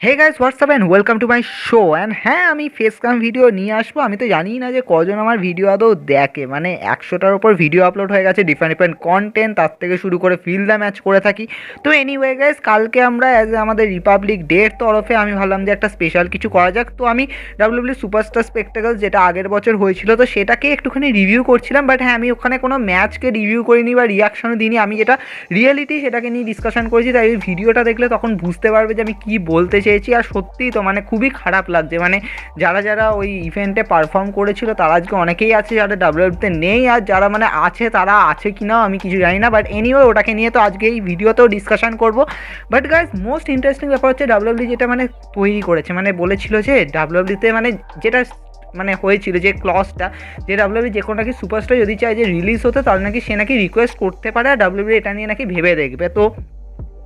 Hey guys what's up and welcome to my show and হ্যাঁ আমি face cam video নিয়ে আসবো। আমি তো জানি না যে কজন আমার ভিডিও আদৌ দেখে, মানে 100টার ওপর ভিডিও আপলোড হয়ে গেছে, ডিফারেন্ট ডিফারেন্ট কন্টেন্ট, তার থেকে শুরু করে ফিল দ্য ম্যাচ করে থাকি। তো এনিওয়ে গাইস, কালকে আমরা অ্যাজ আমাদের রিপাবলিক ডের তরফে আমি ভাবলাম যে একটা স্পেশাল কিছু করা যাক। তো আমি ডাব্লিউডাব্লিউ সুপারস্টার স্পেকটাকল যেটা আগের বছর হয়েছিল, তো সেটাকে একটুখানি রিভিউ করছিলাম। বাট হ্যাঁ, আমি ওখানে কোনো ম্যাচকে রিভিউ করিনি বা রিয়াকশনও দিইনি, আমি যেটা রিয়েলিটি সেটাকে নিয়ে ডিসকাশন করেছি। তাই এই ভিডিওটা দেখলে তখন বুঝতে পারবে যে আমি কী বলতে চেয়েছি। আর সত্যিই তো মানে খুবই খারাপ লাগছে, মানে যারা যারা ওই ইভেন্টে পারফর্ম করেছিল তারা আজকে অনেকেই আছে যারা ডাব্লিউডাব্লিউতে নেই, আর যারা মানে আছে তারা আছে কি না আমি কিছু জানি না। বাট এনিওয়ে ওটাকে নিয়ে তো আজকে এই ভিডিওতেও ডিসকাশন করবো। বাট গাইজ মোস্ট ইন্টারেস্টিং ব্যাপার হচ্ছে ডাব্লিউডাব্লিউ যেটা মানে তৈরি করেছে, মানে বলেছিল যে ডাব্লিউডাব্লিউতে মানে যেটা মানে হয়েছিল যে ক্লজটা, যে ডাব্লিউডাব্লিউ যে কোনো নাকি সুপারস্টার যদি চায় যে রিলিজ হতে, তাহলে নাকি সে নাকি রিকোয়েস্ট করতে পারে, আর ডাব্লিউডাব্লিউ এটা নিয়ে নাকি ভেবে দেখবে। তো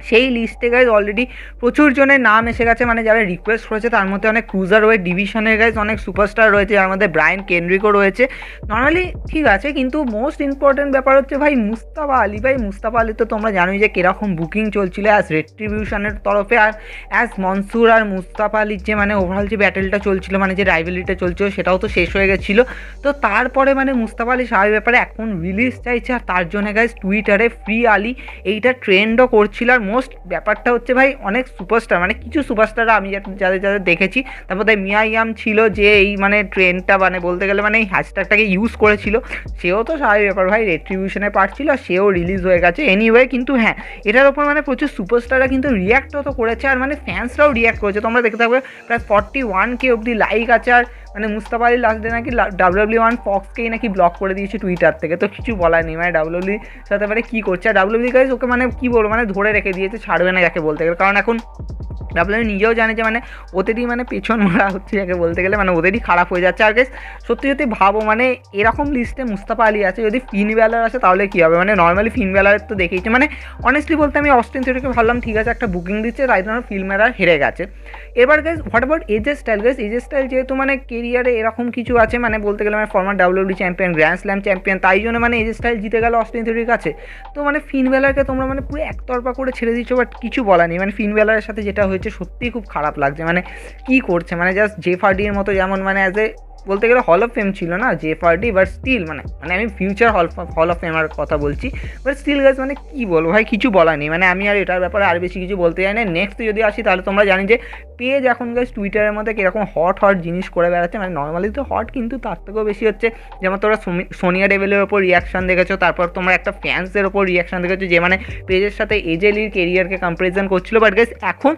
সেই লিস্টে গাইজ অলরেডি প্রচুর জনের নাম এসে গেছে, মানে যারা রিকোয়েস্ট করেছে তার মধ্যে অনেক ক্রুজার ওয়েট ডিভিশনের গাইজ অনেক সুপারস্টার রয়েছে, যার মধ্যে ব্রায়ান কেনরিকও রয়েছে। নর্মালি ঠিক আছে, কিন্তু মোস্ট ইম্পর্টেন্ট ব্যাপার হচ্ছে ভাই মুস্তাফা আলী। ভাই মুস্তাফা আলী তো তোমরা জানোই যে কীরকম বুকিং চলছিল অ্যাজ রেট্রিবিউশনের তরফে, আর অ্যাজ মনসুর আর মুস্তাফা আলীর যে মানে ওভারঅল যে ব্যাটেলটা চলছিল, মানে যে রাইভেলিটা চলছিল সেটাও তো শেষ হয়ে গেছিলো। তো তারপরে মানে মুস্তাফা আলী সাহেব ব্যাপারে এখন রিলিজ চাইছে, আর তার জন্য গাইজ টুইটারে ফ্রি আলী এইটা ট্রেন্ডও করছিল। আর মোস্ট ব্যাপারটা হচ্ছে ভাই অনেক সুপারস্টার, মানে কিছু সুপারস্টাররা আমি যাদের যাদের দেখেছি, তারপর মিয়া ইয়াম ছিল যে এই মানে ট্রেন্ডটা মানে বলতে গেলে মানে এই হ্যাশট্যাগটাকে ইউজ করেছিল, সেও তো স্বাভাবিক ব্যাপার ভাই রেট্রিবিউশনে পার্ট ছিল, আর সেও রিলিজ হয়ে গেছে এনিওয়ে। কিন্তু হ্যাঁ, এটার ওপর মানে প্রচুর সুপারস্টাররা কিন্তু রিয়াক্টও তো করেছে, আর মানে ফ্যান্সরাও রিয়াক্ট করেছে। তোমরা দেখতে থাকবে প্রায় 41K অব্দি লাইক আছে। আর মানে মুস্তাফা আলী লাস্ট ডে নাকি ডাব্লিউডাব্লিউ ফক্সকেই নাকি ব্লক করে দিয়েছে টুইটার থেকে। তো কিছু বলার নেই, মানে ডাব্লিউডাব্লিউর সাথে মানে কী করছে, আর ডাব্লিউডাব্লিউ গাইজ ওকে মানে কী বলবো মানে ধরে রেখে দিয়েছে, ছাড়বে না যাকে বলতে গেলে। কারণ এখন ডাব্লিউডাব্লিউ নিজেও জানে যে মানে ওদেরই মানে পেছন মারা হচ্ছে যাকে বলতে গেলে, মানে ওদেরই খারাপ হয়ে যাচ্ছে। আর গাইজ সত্যি সত্যি ভাবো মানে এরকম লিস্টে মুস্তাফা আলী আছে, যদি ফিন ব্যালার আছে তাহলে কী হবে। মানে নর্মালি ফিন ব্যালারের তো দেখেইছে, মানে অনেস্টলি বলতে আমি অস্টিন থিওরিকে ভাবলাম ঠিক আছে একটা বুকিং দিচ্ছে, তাই জন্য ফিন ব্যালার হেরে গেছে। এবার guys what about AJ Styles. Guys AJ Styles যেহেতু মানে কেরিয়ারে এরকম কিছু আছে, মানে বলতে গেলে মানে former WWE champion, grand slam champion, তাই জন্য মানে এজে স্টাইল জিতে গেল অস্টিন থিওরির কাছে। তো মানে ফিন ব্যালারকে তোমরা মানে পুরো একতরফা করে ছেড়ে দিচ্ছ, বাট কিছু বলা নেই। মানে ফিন ব্যালারের সাথে যেটা হয়েছে সত্যিই খুব খারাপ লাগছে, মানে কী করছে মানে জাস্ট জেফ হার্ডির মতো, যেমন মানে অ্যাজ এ বলতে গেলে হল অফ ফেম ছিল না জেফ হার্ডি, বাট স্টিল মানে মানে আমি ফিউচার হল অফ ফেমার কথা বলছি, বাট স্টিল গাইজ মানে কী বলবো ভাই, কিছু বলা নেই। মানে আমি আর এটার ব্যাপারে আর বেশি কিছু বলতে চাই না। নেক্সট যদি আসি তাহলে তোমরা জানি যে পেজ এখন গাইজ টুইটারের মধ্যে কীরকম হট জিনিস করে বেড়াচ্ছে, মানে নর্মালি তো হট, কিন্তু তার থেকেও বেশি হচ্ছে যেমন তোমরা সোনিয়া ডেভিলের ওপর রিয়াকশান দেখেছো, তারপর তোমরা একটা ফ্যান্সের ওপর রিয়াকশান দেখেছো যে মানে পেজের সাথে এজেলির কেরিয়ারকে কম্পারিজন করছিল। বাট গাইজ এখন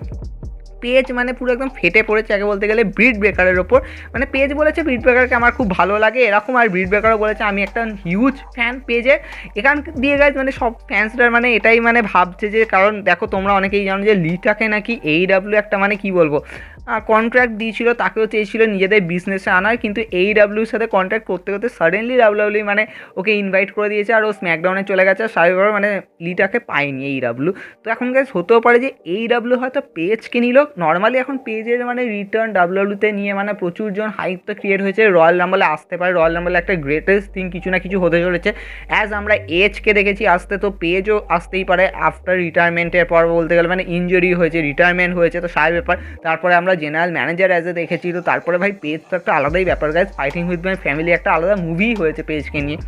পেজ মানে পুরো একদম ফেটে পড়েছে আগে বলতে গেলে ব্রিড ব্রেকারের ওপর। মানে পেজ বলেছে ব্রিড ব্রেকারকে আমার খুব ভালো লাগে এরকম, আর ব্রিড ব্রেকারও বলেছে আমি একটা হিউজ ফ্যান পেজের। এখান দিয়ে গাইজ মানে সব ফ্যান্সরা মানে এটাই মানে ভাবছে যে, কারণ দেখো তোমরা অনেকেই জানো যে লিটাকে নাকি AEW একটা মানে কী বলবো কন্ট্রাক্ট দিয়েছিল, তাকেও চেয়েছিল নিজেদের বিজনেসে আনার, কিন্তু AEWর সাথে কন্ট্রাক্ট করতে করতে সাডেনলি ডাব্লিউডাব্লিউ মানে ওকে ইনভাইট করে দিয়েছে, আর ও স্ম্যাকডাউনে চলে গেছে, আর স্বাভাবিকভাবে মানে লিটাকে পায়নি AEW। তো এখন গাইজ হতেও পারে যে AEW হয়তো পেজকে নিল। নর্মালি এখন পেজের মানে রিটার্ন ডাব্লিউডাব্লিউতে নিয়ে মানে প্রচুর জন হাইপ তো ক্রিয়েট হয়েছে, রয়্যাল রাম্বলে আসতে পারে, রয়্যাল রাম্বলে একটা গ্রেটেস্ট থিং কিছু না কিছু হতে চলেছে। অ্যাজ আমরা এজকে দেখেছি আসতে, তো পেজও আসতেই পারে আফটার রিটায়ারমেন্টের পর, বলতে গেলে মানে ইনজুরি হয়েছে, রিটায়ারমেন্ট হয়েছে, তো স্বাভাবিক ব্যাপার। তারপরে আমরা জেনারেল ম্যানেজার অ্যাজ এ দেখেছি, তো তারপরে ভাই পেজ তো একটা আলাদাই ব্যাপার guys. Fighting with my family একটা আলাদা মুভি হয়েছে পেজকে নিয়ে,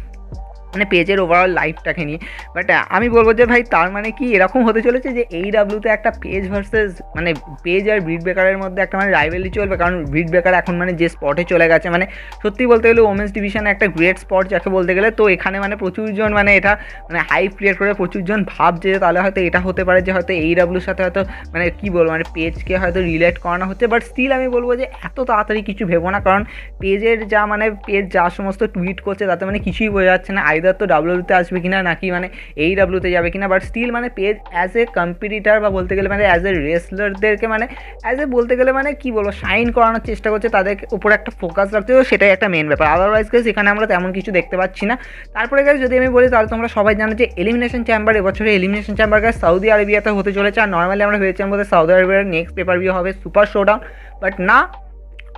মানে পেজের ওভারঅল লাইফটাকে নিয়ে। বাট আমি বলবো যে ভাই তার মানে কি এরকম হতে চলেছে যে AEWতে একটা পেজ ভার্সেস মানে পেজ আর ব্রিড ব্রেকারের মধ্যে একটা মানে রাইভেলি চলবে, কারণ ব্রিড ব্রেকার এখন মানে যে স্পটে চলে গেছে, মানে সত্যি বলতে গেলে ওমেন্স ডিভিশনে একটা গ্রেট স্পট যাকে বলতে গেলে। তো এখানে মানে প্রচুরজন মানে এটা মানে হাইপ ক্রিয়েট করে প্রচুরজন ভাবছে যে তাহলে হয়তো এটা হতে পারে যে হয়তো AEWর সাথে হয়তো মানে কী বলবো মানে পেজকে হয়তো রিলেট করানো হচ্ছে। বাট স্টিল আমি বলবো যে এত তাড়াতাড়ি কিছু ভেবো না, কারণ পেজের যা মানে পেজ যা সমস্ত টুইট করছে তাতে মানে কিছুই বোঝা যাচ্ছে না আইদার তো ডাব্লিউডাব্লিউতে আসবে কিনা নাকি মানে AEWতে যাবে কিনা। বাট স্টিল মানে পেজ অ্যাজ এ কম্পিটিটার বা বলতে গেলে মানে অ্যাজ এ রেসলারদেরকে মানে অ্যাজ এ বলতে গেলে মানে কী বলবো শাইন করানোর চেষ্টা করছে, তাদের উপর একটা ফোকাস রাখছে, তো সেটাই একটা মেন ব্যাপার। আদারওয়াইজ গাইজ এখানে আমরা তেমন কিছু দেখতে পাচ্ছি না। তারপরে গাইজ যদি আমি বলি তাহলে তোমরা সবাই জানো যে এলিমিনেশন চেম্বার, এবছরে এলিমিনেশন চেম্বার গাইজ সৌদি আরবিয়াতে হতে চলেছে। আর নর্মালি আমরা ভেবেছিলাম বোধহয় সৌদি আরবিয়ার নেক্সট পেপার ভিউ হবে সুপার শোডাউন, বাট না,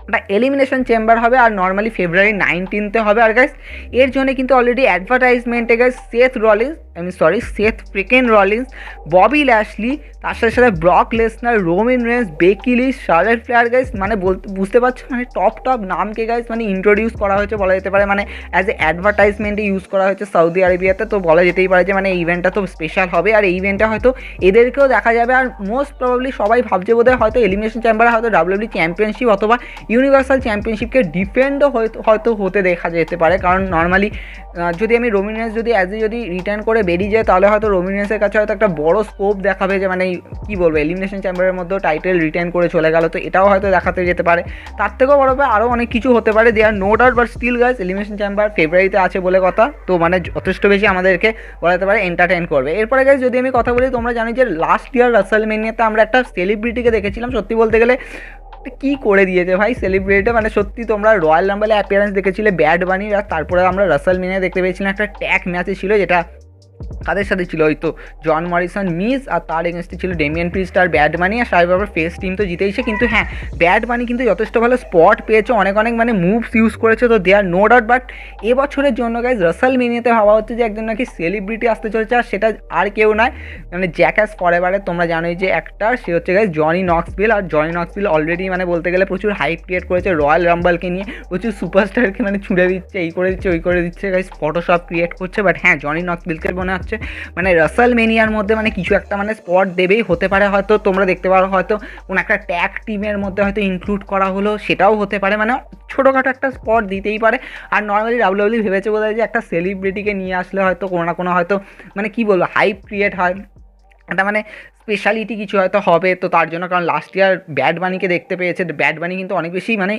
ওটা এলিমিনেশন চেম্বার হবে আর নর্মালি ফেব্রুয়ারি 19 হবে। আর গাইস এর জন্য কিন্তু অলরেডি অ্যাডভার্টাইজমেন্টে guys Seth Freakin Rollins, Bobby Lashley, তার সাথে সাথে Brock Lesnar, Roman Reigns, Becky Lynch, Charlotte Flair guys মানে বুঝতে পারছো মানে টপ নামকে গাইস মানে ইন্ট্রোডিউস করা হয়েছে বলা যেতে পারে, মানে অ্যাজ এ অ্যাডভার্টাইজমেন্টে ইউজ করা হয়েছে সৌদি আরবিয়াতে। তো বলা যেতেই পারে যে মানে এই ইভেন্টটা তো স্পেশাল হবে আর এই ইভেন্টটা হয়তো এদেরকেও দেখা যাবে। আর মোস্ট প্রবাবলি সবাই ভাবছে বোধহয় হয়তো এলিমিনেশন চেম্বারে হয়তো ডাব্লিউডব্লিউ চ্যাম্পিয়নশিপ অথবা ইউনিভার্সাল চ্যাম্পিয়নশিপকে ডিফেন্ডও হয়তো হতে দেখা যেতে পারে। কারণ নর্মালি যদি আমি রোমান রেন্স যদি রিটার্ন করে বেরিয়ে যায় তাহলে হয়তো রোমান রেন্সের কাছে হয়তো একটা বড় স্কোপ দেখাবে যে মানে কী বলবো এলিমিনেশন চেম্বারের মধ্যেও টাইটেল রিটার্ন করে চলে গেল, তো এটাও হয়তো দেখাতে যেতে পারে। তার থেকেও বড় আরও অনেক কিছু হতে পারে, they are no doubt, but still guys elimination chamber ফেব্রুয়ারিতে আছে বলে কথা, তো মানে যথেষ্ট বেশি আমাদেরকে বলা যেতে পারে এন্টারটেইন করবে। এরপরে গাইস যদি আমি কথা বলি, তোমরা জানো যে লাস্ট ইয়ার রাসেলমেনিয়াতে আমরা একটা সেলিব্রিটিকে দেখেছিলাম, সত্যি বলতে গেলে কি করে দিয়েছে ভাই সেলিব্রিটি, মানে সত্যি তোমরা রয়্যাল রাম্বলে অ্যাপিয়ারেন্স দেখেছিলে ব্যাড বানির, আর তারপরে আমরা রাসেলমেনিয়া দেখতে পেয়েছিলাম একটা ট্যাগ ম্যাচে ছিল, যেটা কাদের সাথে ছিল হয়তো জন মরিসন মিস, আর তার এগেনস্টে ছিল ডেমিয়ান প্রিস্ট আর ব্যাড বানি, আর সাহেব আবার ফেস টিম তো জিতেইছে। কিন্তু হ্যাঁ ব্যাড বানি কিন্তু যথেষ্ট ভালো স্পট পেয়েছে, অনেক মানে মুভস ইউজ করেছে, তো দে আর নো ডাউট। বাট এবছরের জন্য গাইজ রাসেলমেনিয়াতে ভাবা হচ্ছে যে একজন নাকি সেলিব্রিটি আসতে চলেছে, আর সেটা আর কেউ নয় মানে জ্যাকাস ফরএভারে তোমরা জানোই যে অ্যাক্টার, সে হচ্ছে গাইজ জনি নক্সভিল। আর জনি নক্সভিল অলরেডি মানে বলতে গেলে প্রচুর হাইপ ক্রিয়েট করেছে রয়্যাল রাম্বলকে নিয়ে, প্রচুর সুপারস্টারকে মানে ছুড়ে দিচ্ছে, এই করে দিচ্ছে ওই করে দিচ্ছে গাইজ, ফটোশপ ক্রিয়েট করছে। বাট হ্যাঁ জনি নক্সভিলকে মনে হচ্ছে মানে রাসেলমেনিয়ার মধ্যে মানে কিছু একটা মানে স্পট দেবেই, হতে পারে হয়তো তোমরা দেখতে পারো হয়তো কোনো একটা ট্যাগ টিমের মধ্যে হয়তো ইনক্লুড করা হলো, সেটাও হতে পারে, মানে ছোটোখাটো একটা স্পট দিতেই পারে। আর নর্মালি ডাব্লিউডব্লিউ ভেবেছে বোধ হয় যে একটা সেলিব্রিটিকে নিয়ে আসলে হয়তো কোনো না কোনো হয়তো মানে কী বলবো হাইপ ক্রিয়েট হয়, একটা মানে স্পেশালিটি কিছু হয়তো হবে। তো তার জন্য কারণ লাস্ট ইয়ার ব্যাড বানিকে দেখতে পেয়েছে, ব্যাড বানি কিন্তু অনেক বেশি মানে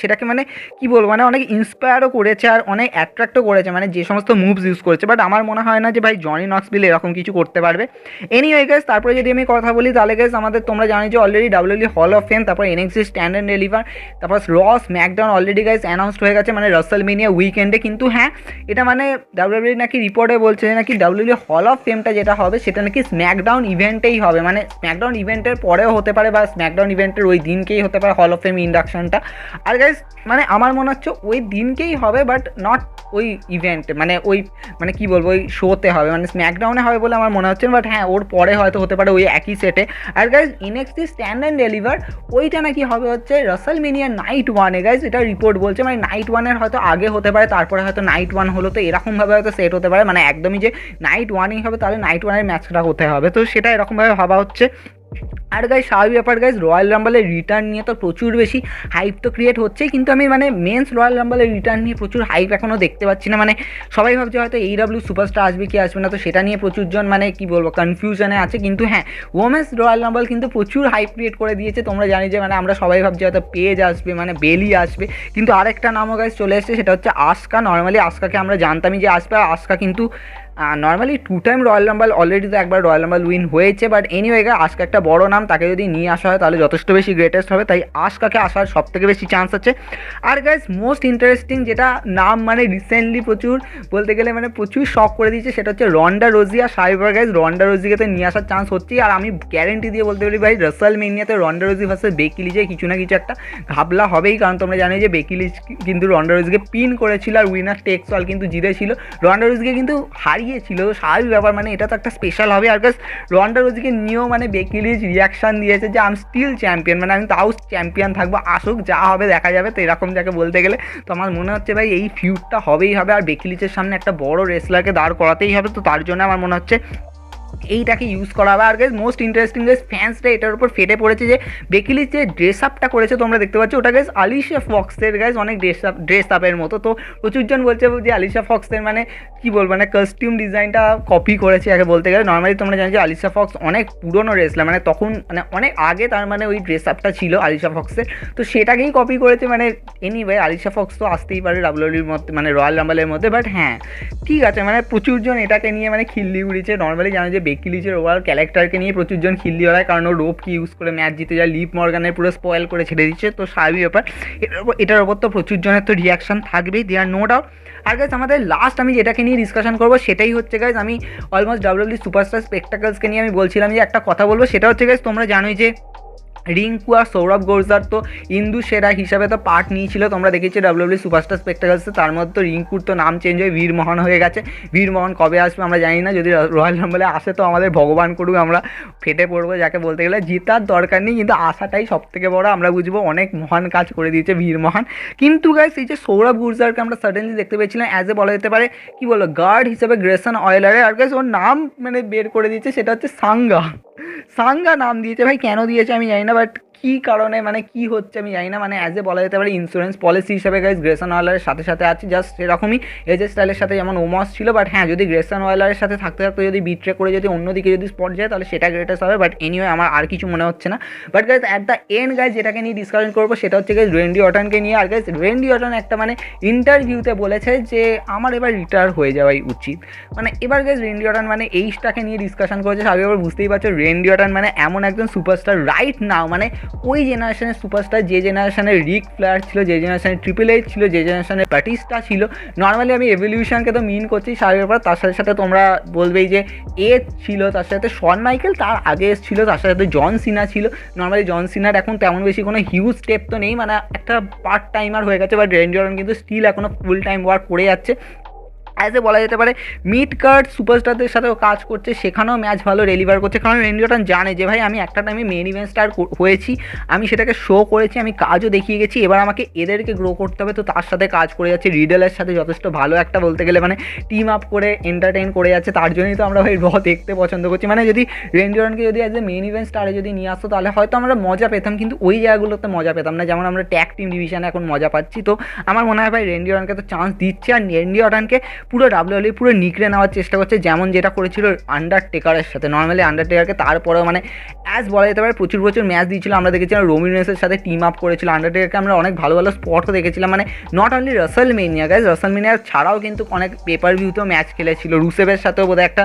সেটাকে মানে কী বলবো মানে অনেক ইন্সপায়ারও করেছে আর অনেক অ্যাট্রাক্টও করেছে মানে যে সমস্ত মুভস ইউজ করেছে। বাট আমার মনে হয় না যে ভাই জনি নক্সভিল এরকম কিছু করতে পারবে। এনিওয়ে গাইস তারপরে যদি আমি কথা বলি তাহলে গাইস আমাদের তোমরা জানো যে already WW hall of fame, তারপর এনএক্সটি স্ট্যান্ড অ্যান্ড ডেলিভার, তারপর স্ম্যাকডাউন অলরেডি গাইস অ্যানাউন্সড হয়ে গেছে মানে রাসেলমেনিয়া উইকেন্ডে। কিন্তু হ্যাঁ এটা মানে ডাব্লিউডব্লিউ নাকি রিপোর্টে বলছে যে নাকি ডাব্লিউডব্লিউ হল অফ ফেমটা যেটা হবে সেটা নাকি স্ম্যাকডাউন ইভেন্টেই হবে, মানে স্ম্যাকডাউন ইভেন্টের পরেও হতে পারে বা স্ম্যাকডাউন ইভেন্টের ওই দিনকেই হতে পারে hall of fame ইন্ডাকশনটা। R guys মানে আমার মনে হচ্ছে ওই দিনকেই হবে, বাট নট ওই ইভেন্ট মানে ওই মানে কী বলবো ওই শোতে হবে, মানে স্ম্যাকডাউনে হবে বলে আমার মনে হচ্ছে। বাট হ্যাঁ ওর পরে হয়তো হতে পারে ওই একই সেটে। আর guys NXT Stand and Deliver ওইটা নাকি হবে হচ্ছে রাসেলমেনিয়া নাইট ওয়ানে, গাইজ এটা রিপোর্ট বলছে, মানে নাইট ওয়ানের হয়তো আগে হতে পারে তারপরে হয়তো নাইট ওয়ান হলো, তো এরকমভাবে হয়তো সেট হতে পারে, মানে একদমই যে নাইট ওয়ানেই হবে তাহলে নাইট ওয়ানের ম্যাচটা হতে হবে, তো সেটা এরকমভাবে ভাবা হচ্ছে। আর গাইজ স্বাভাবিক ব্যাপার গাইজ রয়্যাল রাম্বলের রিটার্ন নিয়ে তো প্রচুর বেশি হাইপ তো ক্রিয়েট হচ্ছেই, কিন্তু আমি মানে মেন্স রয়্যাল রাম্বলের রিটার্ন নিয়ে প্রচুর হাইপ এখনও দেখতে পাচ্ছি না। মানে সবাই ভাবছে হয়তো এইডব্লিউ সুপারস্টার আসবে কি আসবে না, তো সেটা নিয়ে প্রচুরজন মানে কি বলবো কনফিউশনে আছে। কিন্তু হ্যাঁ ওমেন্স রয়্যাল রাম্বল কিন্তু প্রচুর হাইপ ক্রিয়েট করে দিয়েছে, তোমরা জানি যে মানে আমরা সবাই ভাবছি হয়তো পেজ আসবে মানে বেলি আসবে, কিন্তু আরেকটা নামও গাইজ চলে এসেছে, সেটা হচ্ছে আস্কা। নর্মালি আস্কাকে আমরা জানতামই যে আসবে, আস্কা কিন্তু normally 2 time royal Rumble already তো একবার রয়্যাল রাম্বল উইন হয়েছে। বাট এনিওয়ে আজকে একটা বড় নাম, তাকে যদি নিয়ে আসা হয় তাহলে যথেষ্ট বেশি গ্রেটেস্ট হবে, তাই আজকাকে আসার সব থেকে বেশি চান্স আছে। আর গাইজ মোস্ট ইন্টারেস্টিং যেটা নাম মানে রিসেন্টলি প্রচুর বলতে গেলে মানে প্রচুর শক করে দিয়েছে সেটা হচ্ছে রন্ডা রোজি। আর সাইবার গাইজ রন্ডা রোজিকে তো নিয়ে আসার চান্স হচ্ছেই, আর আমি গ্যারেন্টি দিয়ে বলতে পারি ভাই রাসেলমেনিয়াতে রন্ডা রোজি ভার্সেস বেকি লিজে কিছু না কিছু একটা ঘাবলা হবেই, কারণ তোমরা জানো যে বেকি লিজ কিন্তু রন্ডা রোজিকে পিন করেছিল আর উইনার টেক্স অল কিন্তু জিতেছিল, রন্ডা রোজিকে কিন্তু হারিয়েছিল, স্বাভাবিক ব্যাপার মানে এটা তো একটা স্পেশাল হবে। আর গাইস রন্ডা রোজিকে নিয়েও মানে বেকি লিঞ্চ রিয়াকশান দিয়েছে যে আই এম স্টিল চ্যাম্পিয়ন, মানে আমি তাও চ্যাম্পিয়ন থাকবো, আসুক যা হবে দেখা যাবে, তো এরকম যাকে বলতে গেলে তো আমার মনে হচ্ছে ভাই এই ফিউডটা হবেই হবে, আর বেকি লিঞ্চের সামনে একটা বড় রেসলারকে দাঁড় করাতেই হবে, তো তার জন্য আমার মনে হচ্ছে এইটাকে ইউজ করা হবে। আর গাইজ মোস্ট ইন্টারেস্টিং গাইজ ফ্যান্সরা এটার উপর ফেটে পড়েছে যে বেকি লিঞ্চ যে ড্রেস আপটা করেছে তোমরা দেখতে পাচ্ছ ওটা গাইজ আলিশা ফক্সের গাইজ অনেক ড্রেস আপের মতো, তো প্রচুরজন বলছে যে আলিশা ফক্সের মানে কী বলবো মানে কস্টিউম ডিজাইনটা কপি করেছে আগে বলতে গেলে। নর্মালি তোমরা জানো যে আলিশা ফক্স অনেক পুরনো রেসলার, মানে তখন মানে অনেক আগে তার মানে ওই ড্রেস আপটা ছিল আলিশা ফক্সের, তো সেটাকেই কপি করেছে। মানে এনিওয়ে আলিশা ফক্স তো আসতেই পারে ডাব্লিউডব্লিউর মধ্যে মানে রয়্যাল রাম্বলের মধ্যে, বাট হ্যাঁ ঠিক আছে মানে প্রচুরজন এটাকে নিয়ে মানে খিল্লি উড়িয়েছে। নর্মালি জানো যে বেকি লিঞ্চের ওভারঅল ক্যারেক্টারকে নিয়ে প্রচুরজন খিল্লি হয়, কারণ ও রোপ কি ইউজ করে ম্যাচ জিতে যায়, লিভ মর্গানের পুরো স্পয়েল করে ছেড়ে দিচ্ছে, তো স্বাভাবিক ব্যাপার এটার ওপর তো প্রচুরজনের তো রিয়াকশান থাকবেই, দে are no doubt. R guys আমাদের লাস্ট আমি যেটাকে নিয়ে ডিসকাশন করবো সেটাই হচ্ছে গাইজ আমি অলমোস্ট ডাব্লিউডব্লিউ সুপারস্টার স্পেকটাকলসকে নিয়ে আমি বলছিলাম যে একটা কথা বলবো, সেটা হচ্ছে গাইজ তোমরা জানোই যে রিঙ্কু আর সৌরভ গৌরজার তো ইন্দু সেরা হিসাবে তো পার্ট নিয়েছিল, তোমরা দেখেছি ডাব্লিউডব্লিউ সুপারস্টার স্পেক্টাকলসে। তার মধ্যে তো রিঙ্কুর তো নাম চেঞ্জ হয়ে বীর মোহন হয়ে গেছে। বীর মোহন কবে আসবে আমরা জানি না, যদি রয়্যাল রাম্বলে আসে তো আমাদের ভগবান করুক, আমরা ফেটে পড়বো। যাকে বলতে গেলে জেতার দরকার নেই, কিন্তু আশাটাই সব থেকে বড়। আমরা বুঝবো অনেক মহান কাজ করে দিয়েছে বীর মোহন। কিন্তু গাইস এই যে সৌরভ গুর্জারকে আমরা সাডেনলি দেখতে পেয়েছিলাম অ্যাজ এ বলা যেতে পারে কি বলো গার্ড হিসেবে গ্রেসন অয়েলারে, আর গাইস ওর নাম মানে বের করে দিয়েছে, সেটা হচ্ছে সাঙ্গা। সাঙ্গা নাম দিয়েছে ভাই, কেন দিয়েছে আমি জানি না, বাট কী কারণে মানে কী হচ্ছে আমি জানি না। মানে অ্যাজ এ বলা যেতে পারে ইন্স্যুরেন্স পলিসি হিসেবে গাইস গ্রেসন ওয়েলারের সাথে সাথে আছে, জাস্ট সেরকমই এজে স্টাইলের সাথে যেমন ওমস ছিল। বাট হ্যাঁ, যদি গ্রেসন ওয়েলারের সাথে থাকতে থাকতে যদি বিট্রে করে যদি অন্যদিকে যদি স্পট যায় তাহলে সেটা গ্রেটেস্ট হবে। বাট এনিওয়ে আমার আর কিছু মনে হচ্ছে না। But guys at the end guys যেটাকে নিয়ে ডিসকাশন করবো সেটা হচ্ছে গাইস রেন্ডি অর্টনকে নিয়ে। আর গাইস রেন্ডি অর্টন একটা মানে ইন্টারভিউতে বলেছে যে আমার এবার রিটায়ার হয়ে যাওয়াই উচিত। মানে এবার গাইস রেন্ডি অর্টন মানে এইটাকে নিয়ে ডিসকাশন করেছে। সবাই এবার বুঝতেই পারছো রেন্ডি অর্টন মানে এমন একজন সুপারস্টার রাইট নাও, মানে ওই জেনারেশনের সুপারস্টার যে জেনারেশনের রিক ফ্লেয়ার ছিল, যে জেনারেশনের ট্রিপল এইচ ছিল, যে জেনারেশনের ব্যাটিস্টা ছিল। নর্মালি আমি এভলিউশনকে তো মিন করছি সারের ব্যাপার, তার সাথে সাথে তোমরা বলবেই যে এজ ছিল, তার সাথে শন মাইকেল তার আগে ছিল, তার সাথে সাথে জন সিনা ছিল। নর্মালি জন সিনার এখন তেমন বেশি কোনো হিউজ স্টেপ তো নেই, মানে একটা পার্ট টাইমার হয়ে গেছে। বাট রেন্ডি অর্টন কিন্তু স্টিল এখনও ফুল টাইম ওয়ার্ক করে যাচ্ছে। অ্যাজ এ বলা যেতে পারে মিড কার্ড সুপারস্টারদের সাথেও কাজ করছে, সেখানেও ম্যাচ ভালো ডেলিভার করছে। কারণ রেন্ডি অর্টন জানে যে ভাই আমি একটা টাইমে মেন ইভেন্ট স্টার হয়েছি, আমি সেটাকে শো করেছি, আমি কাজও দেখিয়ে গেছি, এবার আমাকে এদেরকে গ্রো করতে হবে। তো তার সাথে কাজ করে যাচ্ছে, রিডেলের সাথে যথেষ্ট ভালো একটা বলতে গেলে মানে টিম আপ করে এন্টারটেইন করে যাচ্ছে। তার জন্যই তো আমরা ভাই র দেখতে পছন্দ করছি। মানে যদি রেন্ডি অর্টনকে যদি অ্যাজ এ মেন ইভেন্ট স্টারে যদি নিয়ে আসতো তাহলে হয়তো আমরা মজা পেতাম, কিন্তু ওই জায়গাগুলোতে মজা পেতাম না, যেমন আমরা ট্যাগ টিম ডিভিশনে এখন মজা পাচ্ছি। তো আমার মনে হয় ভাই রেন্ডি অর্টনকে তো চান্স দিচ্ছে, আর রেন্ডি অর্টনকে পুরো ডাব্লিউডব্লিউ পুরো নিকড়ে নেওয়ার চেষ্টা করছে, যেমন যেটা করেছিল আন্ডারটেকারের সাথে। নর্মালি আন্ডারটেকারকে তারপরেও মানে অ্যাজ বলা যেতে পারে প্রচুর প্রচুর ম্যাচ দিয়েছিল। আমরা দেখেছিলাম রোমিনেসের সাথে টিম আপ করেছিল আন্ডারটেকারকে, আমরা অনেক ভালো ভালো স্পটও দেখেছিলাম। মানে not only Russell mania guys, Russell mania ছাড়াও কিন্তু অনেক পেপার ভিউতেও ম্যাচ খেলেছিল। রুসেভের সাথেও বোধহয় একটা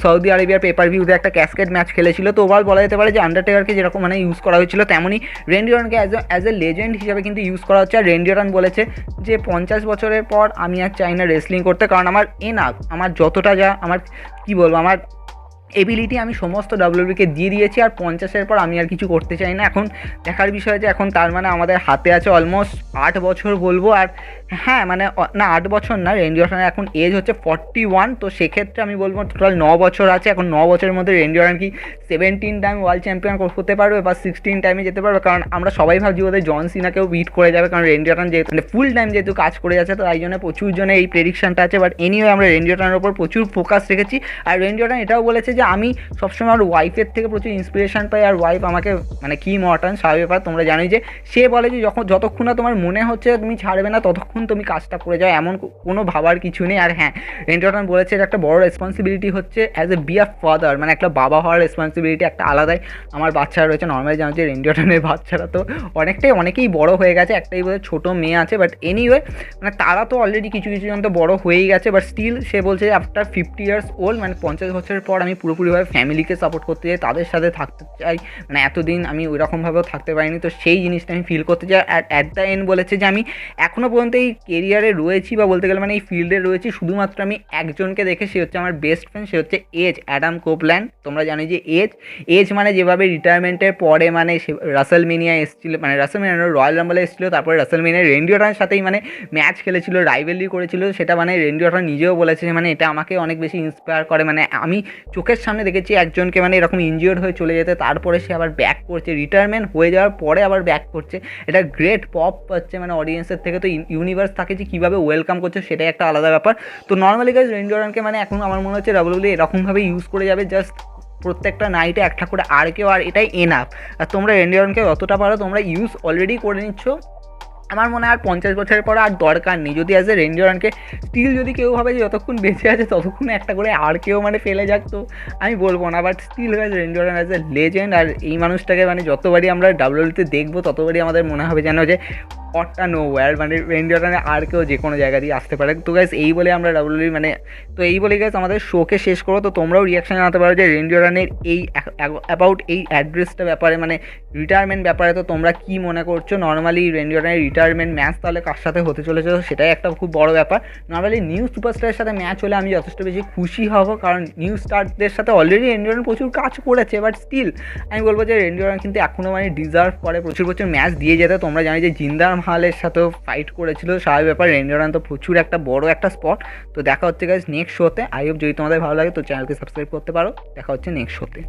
সৌদি আরবিয়ার পেপার ভিউতে একটা ক্যাসকেট ম্যাচ খেলেছিল। তো ওভারঅল বলা যেতে পারে যে আন্ডারটেকারকে যেরকম মানে ইউজ করা হয়েছিল তেমনই রেন্ডি অর্টনকে অ্যাজ এ লেজেন্ড হিসেবে কিন্তু ইউজ করা হচ্ছে। আর রেন্ডি অর্টন বলেছে যে 50 বছরের পর আমি আর চাই না রেসলিং করতে, কারণ আমার এনাফ, আমার যতটা যা আমার কী বলবো আমার এবিলিটি আমি সমস্ত ডাব্লিউডব্লিউকে দিয়ে দিয়েছি, আর 50-এর পর আমি আর কিছু করতে চাই না। এখন দেখার বিষয় যে এখন তার মানে আমাদের হাতে আছে অলমোস্ট 8 বছর বলবো। আর হ্যাঁ মানে না 8 বছর না, রেন্ডি অর্টনের এখন এজ হচ্ছে 41। তো সেক্ষেত্রে আমি বলবো টোটাল 9 বছর আছে। এখন 9 বছরের মধ্যে রেন্ডি অর্টন কি 17 টাইম ওয়ার্ল্ড চ্যাম্পিয়ন হতে পারবে বা 16 টাইমে যেতে পারবে? কারণ আমরা সবাই ভাবছি ওদের জন সিনাকেও বিট করে যাবে, কারণ রেন্ডি অর্টন যেহেতু মানে ফুল টাইম যেহেতু কাজ করে যাচ্ছে, তো তাই জন্য প্রচুর জনে এই প্রেডিকশনটা আছে। বাট এনিওয়ে আমরা রেন্ডি অর্টনের ওপর প্রচুর ফোকাস রেখেছি। আর রেন্ডি অর্টন এটাও বলেছে যে আমি সবসময় আমার ওয়াইফের থেকে প্রচুর ইন্সপিরেশন পাই, আর ওয়াইফ আমাকে মানে কি মর্টন স্বাভাবিক ব্যাপার তোমরা জানোই যে সে বলে যে যতক্ষণ না তোমার মনে হচ্ছে তুমি ছাড়বে না ততক্ষণ তুমি কাজটা করে যাও, এমন কোনো ভাবার কিছু নেই। আর হ্যাঁ রেন্ডি অর্টন বলেছে যে একটা বড় রেসপন্সিবিলিটি হচ্ছে as A be a father, মানে একটা বাবা হওয়ার রেসপন্সিবিলিটি একটা আলাদাই। আমার বাচ্চারা রয়েছে, নর্মালি জানো যে রেন্ডি অর্টনের বাচ্চারা তো অনেকেই বড় হয়ে গেছে, একটাই বোধহয় ছোটো মেয়ে আছে। বাট এনিওয়ে মানে তারা তো অলরেডি কিছু জন তো বড় হয়েই গেছে। বাট স্টিল সে বলছে যে আফটার 50 ইয়ার্স ওল্ড মানে 50 বছরের পর আমি পুরোপুরিভাবে ফ্যামিলিকে সাপোর্ট করতে চাই, তাদের সাথে থাকতে চাই। মানে এতদিন আমি ওইরকমভাবেও থাকতে পারিনি, তো সেই জিনিসটা আমি ফিল করতে চাই। অ্যাট দ্য এন্ড বলেছে যে আমি এখনও পর্যন্ত এই কেরিয়ারে রয়েছি বা বলতে গেলে মানে এই ফিল্ডে রয়েছি শুধুমাত্র আমি একজনকে দেখে, সে হচ্ছে আমার বেস্ট ফ্রেন্ড, সে হচ্ছে এজ অ্যাডাম কোপল্যান্ড। তোমরা জানো যে এজ মানে যেভাবে রিটায়ারমেন্টের পরে মানে রাসেলমেনিয়া এসেছিলো, মানে রাসেলমেনিয়া রয়্যাল রাম্বলে এসেছিলো, তারপরে রাসেলমেনিয়া রেন্ডি অর্টনের সাথেই মানে ম্যাচ খেলেছিল, রাইভেলি করেছিল, সেটা মানে রেন্ডি অর্টন নিজেও বলেছে যে মানে এটা আমাকে অনেক বেশি ইন্সপায়ার করে। মানে আমি চোখের সামনে দেখেছি একজনকে মানে এরকম ইনজিওর্ড হয়ে চলে যেতে, তারপরে সে আবার ব্যাক করছে, রিটায়ারমেন্ট হয়ে যাওয়ার পরে আবার ব্যাক করছে, এটা গ্রেট পপ পাচ্ছে মানে অডিয়েন্সের থেকে। তো ইউনিভার্স তাকে যে কীভাবে ওয়েলকাম করছে সেটাই একটা আলাদা ব্যাপার। তো নর্মালি গাইজ রেন্ডি অর্টনকে মানে এখন আমার মনে হচ্ছে ডাব্লিউডব্লিউ এরকমভাবে ইউজ করে যাবে, জাস্ট প্রত্যেকটা নাইটে একটা করে আর কেউ, আর এটাই এনাফ। আর তোমরা রেন্ডি অর্টনকে যতটা পারো তোমরা ইউজ অলরেডি করে নিচ্ছ, আমার মনে হয় আর 50 বছরের পরে আর দরকার নেই। যদি অ্যাজ এ রেন্ডি অর্টনকে স্টিল যদি কেউ ভাবে যে যতক্ষণ বেঁচে আছে ততক্ষণ একটা করে আর কেউ মানে ফেলে যাক, তো আমি বলবো না। But still as Randy Orton as a legend, আর এই মানুষটাকে মানে যতবারই আমরা ডাব্লিউডব্লিউতে দেখবো ততবারই আমাদের মনে হবে যেন যে অটটা নো ওয়্যার, মানে রেন্ডি অর্টনে আর কেউ যে কোনো জায়গা দিয়ে আসতে পারে। তো গাইস এই বলে আমরা ডাব্লিউডাব্লিউই মানে তো এই বলে গাইস আমাদের শোকে শেষ করো। তো তোমরাও রিয়াকশন জানাতে পারো যে রেন্ডি অর্টনের এই অ্যাবাউট এই অ্যাড্রেসটা ব্যাপারে, মানে রিটায়ারমেন্ট ব্যাপারে তো তোমরা কি মনে করছো। নর্মালি রেন্ডি অর্টনের রিটায়ারমেন্ট ম্যাচ তাহলে কার সাথে হতে চলেছে, তো সেটাই একটা খুব বড় ব্যাপার। নর্মালি নিউ সুপারস্টারের সাথে ম্যাচ হলে আমি যথেষ্ট বেশি খুশি হব, কারণ নিউ স্টারদের সাথে অলরেডি রেন্ডি অর্টন প্রচুর কাজ করেছে, বাট স্টিল আমি বলবো যে রেন্ডি অর্টন কিন্তু এখনও মানে ডিজার্ভ করে প্রচুর প্রচুর ম্যাচ দিয়ে যেতে। তোমরা জানি যে জিন্দার মাহালের সাথেও ফাইট করেছিল, স্বাভাবিক ব্যাপার। রেন্ডি অর্টন তো প্রচুর একটা বড় একটা স্পট। তো দেখা হচ্ছে গাইস নেক্সট শোতে। আই হোপ যদি তোমাদের ভালো লাগে তো চ্যানেলকে সাবস্ক্রাইব করতে পারো। দেখা হচ্ছে নেক্সট শোতে।